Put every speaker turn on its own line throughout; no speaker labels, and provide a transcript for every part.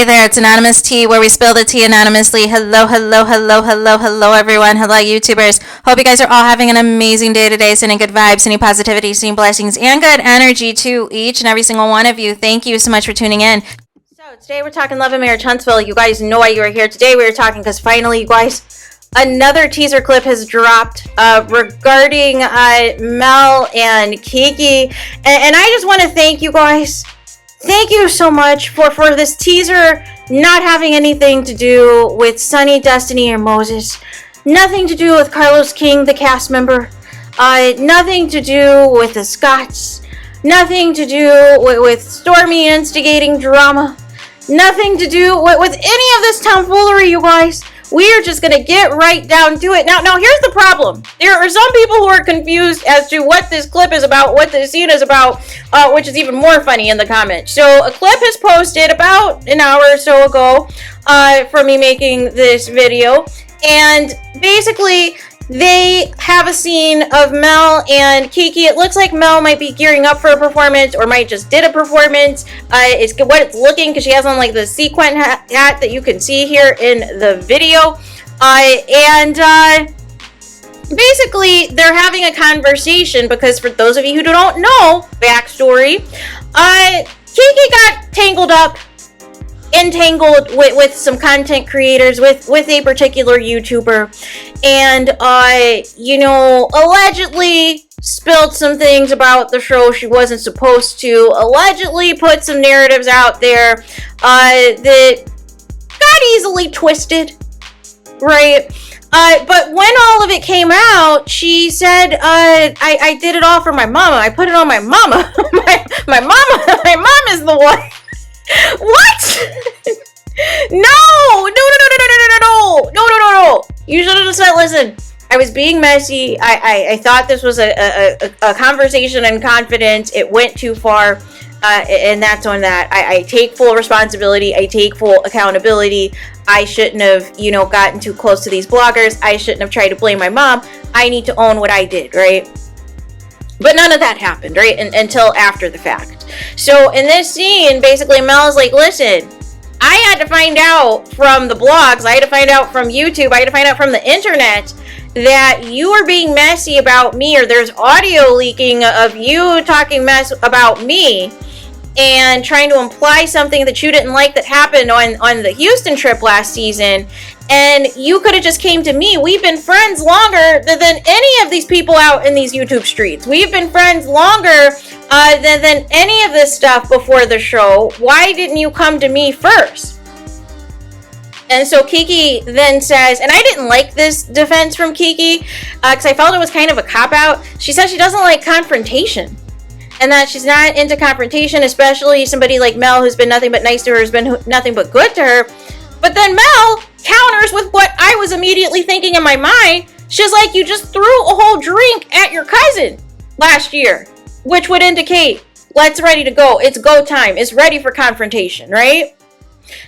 there, it's Anonymous Tea, where we spill the tea anonymously. Hello, hello, hello, hello, hello, everyone. Hello, YouTubers. Hope you guys are all having an amazing day today, sending good vibes, sending positivity, sending blessings, and good energy to each and every single one of you. Thank you so much for tuning in. So today we're talking love and marriage, Huntsville. You guys know why you are here. Today we are talking because finally, you guys, another teaser clip has dropped regarding Mel and Keke. And I just want to thank you guys. Thank you so much for this teaser not having anything to do with Sunny, Destiny, or Moses. Nothing to do with Carlos King, the cast member. Nothing to do with the Scots. Nothing to do with Stormy instigating drama. Nothing to do with any of this tomfoolery, you guys. We are just going to get right down to it. Now, here's the problem. There are some people who are confused as to what this clip is about, what this scene is about, which is even more funny in the comments. So, a clip is posted about an hour or so ago from me making this video. And basically, they have a scene of Mel and Keke. It looks like Mel might be gearing up for a performance or might just did a performance. It's what it's looking, because she has on like the sequin hat that you can see here in the video. Basically, they're having a conversation because for those of you who don't know, backstory, Keke got entangled with some content creators, with a particular YouTuber, and allegedly spilled some things about the show she wasn't supposed to, allegedly put some narratives out there that got easily twisted, right? But when all of it came out, she said, I did it all for my mama. I put it on my mama. my mom is the one. What? No. You should have just said, listen, I was being messy. I thought this was a conversation in confidence. It went too far. And that's on that. I take full responsibility. I take full accountability. I shouldn't have, gotten too close to these bloggers. I shouldn't have tried to blame my mom. I need to own what I did, right? But none of that happened, right? Until after the fact. So in this scene, basically Mel's like, listen, I had to find out from the blogs, I had to find out from YouTube, I had to find out from the internet that you are being messy about me, or there's audio leaking of you talking mess about me and trying to imply something that you didn't like that happened on the Houston trip last season. And you could have just came to me. We've been friends longer than any of these people out in these YouTube streets. We've been friends longer than any of this stuff before the show. Why didn't you come to me first? And so Keke then says, and I didn't like this defense from Keke because I felt it was kind of a cop-out. She says she doesn't like confrontation. And that she's not into confrontation, especially somebody like Mel, who's been nothing but nice to her, has been nothing but good to her. But then Mel counters with what I was immediately thinking in my mind. She's like, you just threw a whole drink at your cousin last year, which would indicate, let's ready to go. It's go time. It's ready for confrontation, right?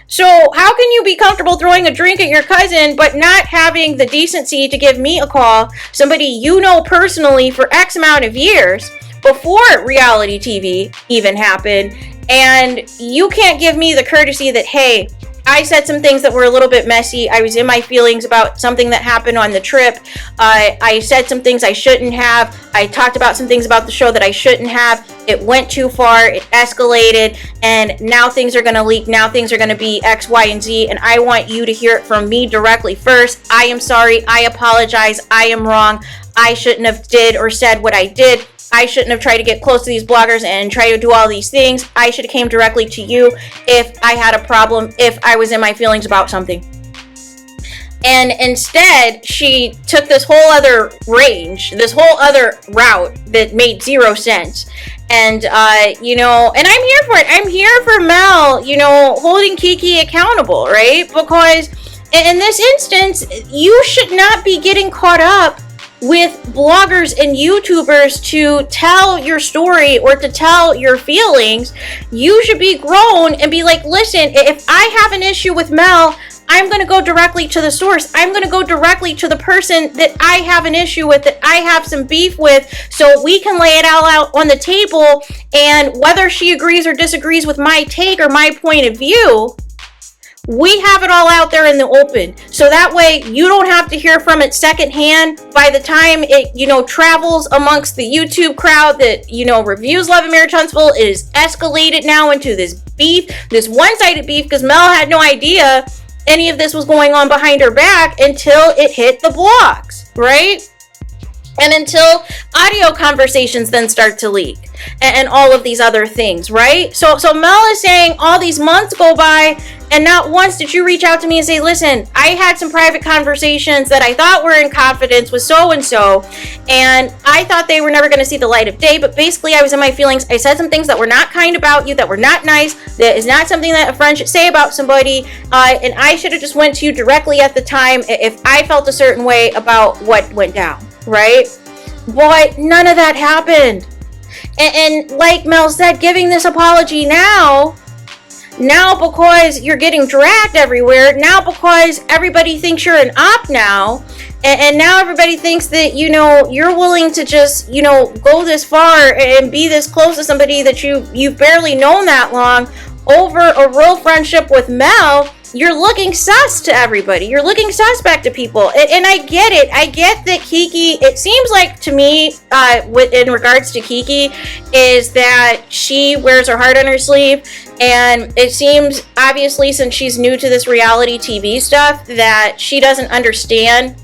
So how can you be comfortable throwing a drink at your cousin, but not having the decency to give me a call, somebody you know personally for X amount of years, before reality TV even happened, and you can't give me the courtesy that, hey, I said some things that were a little bit messy. I was in my feelings about something that happened on the trip. I said some things I shouldn't have. I talked about some things about the show that I shouldn't have. It went too far. It escalated. And now things are going to leak. Now things are going to be X, Y, and Z. And I want you to hear it from me directly first. I am sorry. I apologize. I am wrong. I shouldn't have did or said what I did. I shouldn't have tried to get close to these bloggers and try to do all these things. I should have came directly to you if I had a problem, if I was in my feelings about something. And instead, she took this whole other range, this whole other route that made zero sense. And, and I'm here for it. I'm here for Mel, holding Keke accountable, right? Because in this instance, you should not be getting caught up with bloggers and YouTubers to tell your story or to tell your feelings. You should be grown and be like, listen, if I have an issue with Mel, I'm going to go directly to the source. I'm going to go directly to the person that I have an issue with, that I have some beef with, so we can lay it all out on the table. And whether she agrees or disagrees with my take or my point of view, We have it all out there in the open, so that way you don't have to hear from it secondhand by the time it, travels amongst the YouTube crowd that, reviews Love and Marriage Huntsville. It is escalated now into this beef, this one-sided beef, because Mel had no idea any of this was going on behind her back until it hit the blogs, right? And until audio conversations then start to leak and all of these other things, right? So Mel is saying all these months go by and not once did you reach out to me and say, listen, I had some private conversations that I thought were in confidence with so-and-so, and I thought they were never going to see the light of day, but basically I was in my feelings. I said some things that were not kind about you, that were not nice, that is not something that a friend should say about somebody, and I should have just went to you directly at the time if I felt a certain way about what went down. Right? But none of that happened. And like Mel said, giving this apology now because you're getting dragged everywhere, now because everybody thinks you're an op now, and now everybody thinks that, you're willing to just, go this far and be this close to somebody that you've barely known that long over a real friendship with Mel. You're looking sus to everybody. You're looking suspect to people. And I get it. I get that Keke, it seems like to me, in regards to Keke, is that she wears her heart on her sleeve. And it seems, obviously, since she's new to this reality TV stuff, that she doesn't understand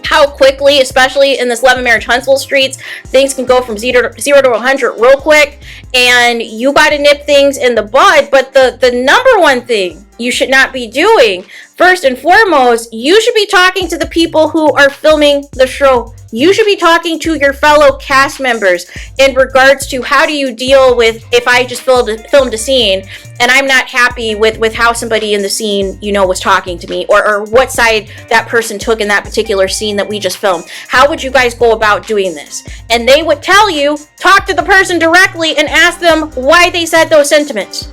how quickly, especially in this Love and Marriage Huntsville streets, things can go from 0 to 100 real quick, and you got to nip things in the bud. But the number one thing you should not be doing, first and foremost, you should be talking to the people who are filming the show. You should be talking to your fellow cast members in regards to how do you deal with if I just filmed a scene and I'm not happy with how somebody in the scene, was talking to me, or what side that person took in that particular scene that we just filmed. How would you guys go about doing this? And they would tell you, talk to the person directly and ask them why they said those sentiments.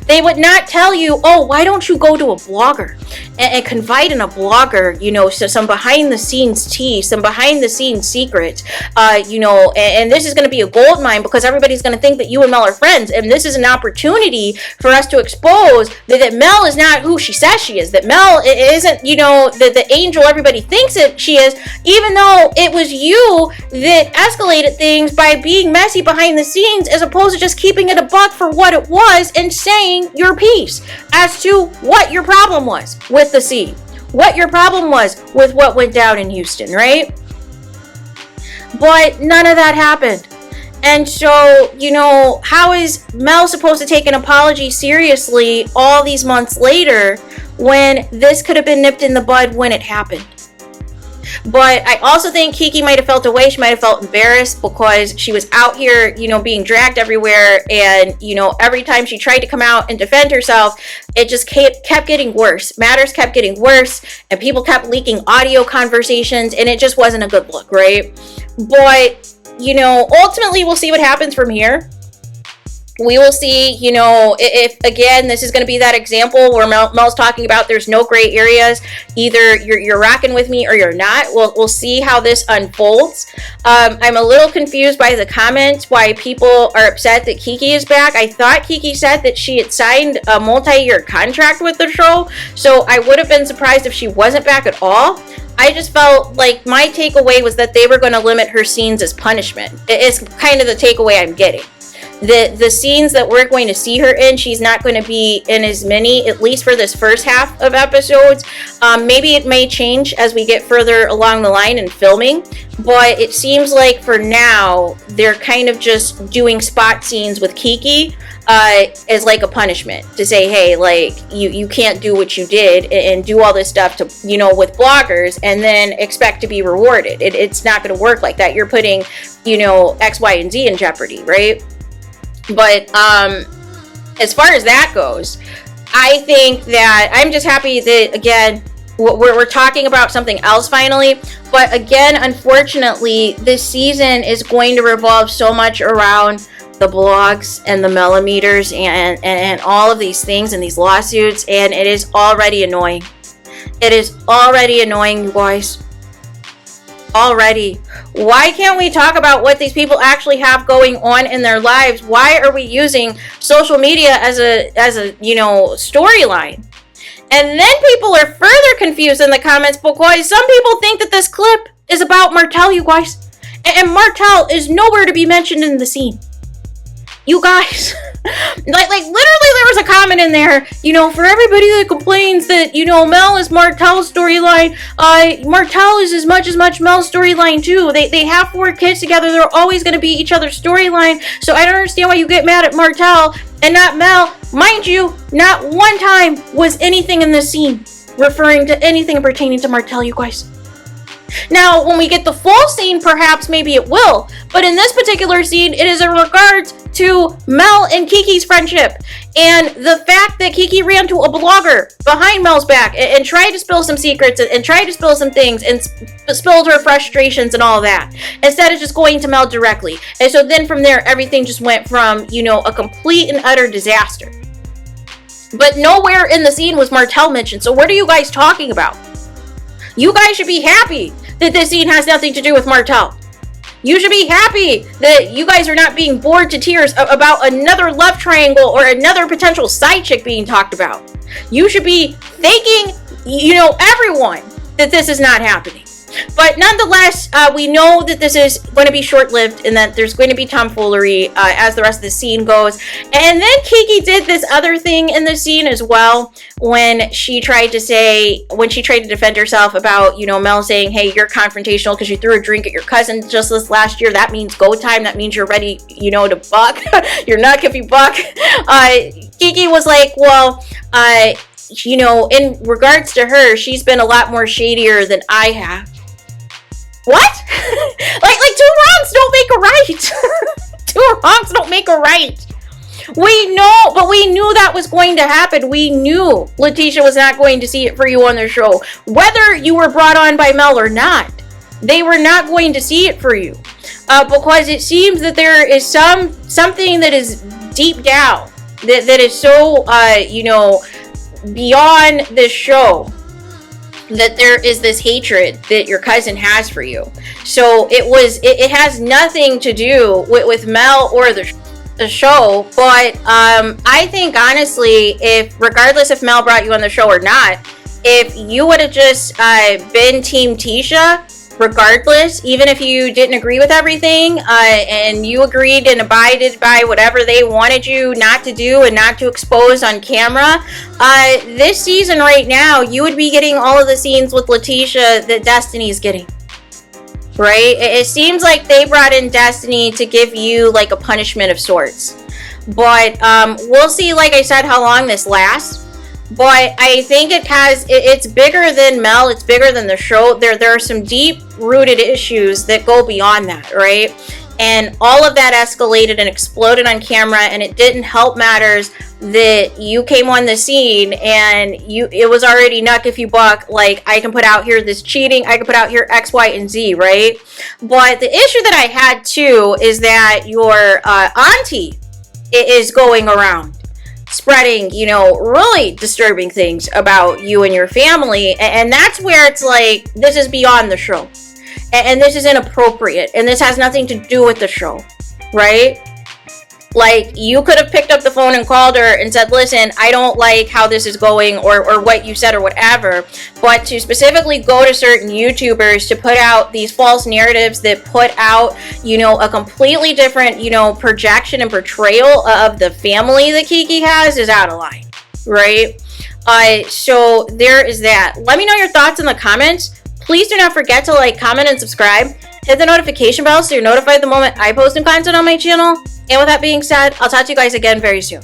They would not tell you, oh, why don't you go to a blogger and confide in a blogger, so some behind the scenes tea, some behind the scenes secrets, and this is going to be a gold mine because everybody's going to think that you and Mel are friends. And this is an opportunity for us to expose that Mel is not who she says she is, that Mel isn't, the angel everybody thinks that she is, even though it was you that escalated things by being messy behind the scenes as opposed to just keeping it a buck for what it was and saying your piece as to what your problem was with the scene, what your problem was with what went down in Houston, right? But none of that happened. And so, how is Mel supposed to take an apology seriously all these months later when this could have been nipped in the bud when it happened? But I also think Keke might have felt away. She might have felt embarrassed because she was out here, being dragged everywhere. And, every time she tried to come out and defend herself, it just kept getting worse. Matters kept getting worse. And people kept leaking audio conversations. And it just wasn't a good look, right? But, ultimately we'll see what happens from here. We will see, if again, this is going to be that example where Mel's talking about there's no gray areas. Either you're rocking with me or you're not. We'll see how this unfolds. I'm a little confused by the comments why people are upset that Keke is back. I thought Keke said that she had signed a multi-year contract with the show, so I would have been surprised if she wasn't back at all. I just felt like my takeaway was that they were going to limit her scenes as punishment. It's kind of the takeaway I'm getting. The scenes that we're going to see her in, she's not going to be in as many, at least for this first half of episodes. Maybe it may change as we get further along the line in filming, but it seems like for now, they're kind of just doing spot scenes with Keke as like a punishment to say, hey, like you can't do what you did and do all this stuff to, with bloggers and then expect to be rewarded. It's not going to work like that. You're putting, X, Y, and Z in jeopardy, right? But as far as that goes, I think that I'm just happy that, again, we're talking about something else finally. But again, unfortunately, this season is going to revolve so much around the blogs and the millimeters and all of these things and these lawsuits. And it is already annoying. It is already annoying, you guys. Already. Why can't we talk about what these people actually have going on in their lives? Why are we using social media as a storyline? And then people are further confused in the comments because some people think that this clip is about Martell, you guys. And Martell is nowhere to be mentioned in the scene. You guys, like literally there was a comment in there, you know, for everybody that complains that, you know, Mel is Martell's storyline, Martell is as much Mel's storyline too. They have 4 kids together. They're always going to be each other's storyline. So I don't understand why you get mad at Martell and not Mel. Mind you, not one time was anything in this scene referring to anything pertaining to Martell, you guys. Now, when we get the full scene, perhaps maybe it will. But in this particular scene, it is in regards to Mel and Kiki's friendship. And the fact that Keke ran to a blogger behind Mel's back and tried to spill some secrets and tried to spill some things and spilled her frustrations and all that. Instead of just going to Mel directly. And so then from there, everything just went from, you know, a complete and utter disaster. But nowhere in the scene was Martell mentioned. So what are you guys talking about? You guys should be happy that this scene has nothing to do with Martell. You should be happy that you guys are not being bored to tears about another love triangle or another potential side chick being talked about. You should be thanking, you know, everyone that this is not happening. But nonetheless, we know that this is going to be short-lived and that there's going to be tomfoolery as the rest of the scene goes. And then Keke did this other thing in the scene as well when she tried to defend herself about, you know, Mel saying, hey, you're confrontational because you threw a drink at your cousin just this last year. That means go time. That means you're ready, you know, to buck. You're not if you buck. Keke was like, well, you know, in regards to her, she's been a lot more shadier than I have. What? like 2 wrongs don't make a right. 2 wrongs don't make a right. We know, but we knew that was going to happen. We knew Letitia was not going to see it for you on the show. Whether you were brought on by Mel or not, they were not going to see it for you. Because it seems that there is something that is deep down that is so, you know, beyond this show, that there is this hatred that your cousin has for you. So it has nothing to do with Mel or the show. But I think honestly, if regardless if Mel brought you on the show or not, if you would have just been Team Tisha, regardless, even if you didn't agree with everything, and you agreed and abided by whatever they wanted you not to do and not to expose on camera, this season right now, you would be getting all of the scenes with Letitia that Destiny's getting. Right? It seems like they brought in Destiny to give you like a punishment of sorts. But we'll see, like I said, how long this lasts. But I think it's bigger than Mel. It's bigger than the show. There are some deep-rooted issues that go beyond that, right? And all of that escalated and exploded on camera, and it didn't help matters that you came on the scene and it was already nuck if you buck. Like, I can put out here this cheating, I can put out here X, Y, and Z, right? But the issue that I had too is that your auntie is going around spreading, you know, really disturbing things about you and your family, and that's where it's like, this is beyond the show, and this is inappropriate, and this has nothing to do with the show, right? Like, you could have picked up the phone and called her and said, listen, I don't like how this is going, or what you said or whatever. But to specifically go to certain YouTubers to put out these false narratives that put out, you know, a completely different, you know, projection and portrayal of the family that Keke has is out of line, right? So there is that. Let me know your thoughts in the comments. Please do not forget to like, comment, and subscribe. Hit the notification bell so you're notified the moment I post new content on my channel. And with that being said, I'll talk to you guys again very soon.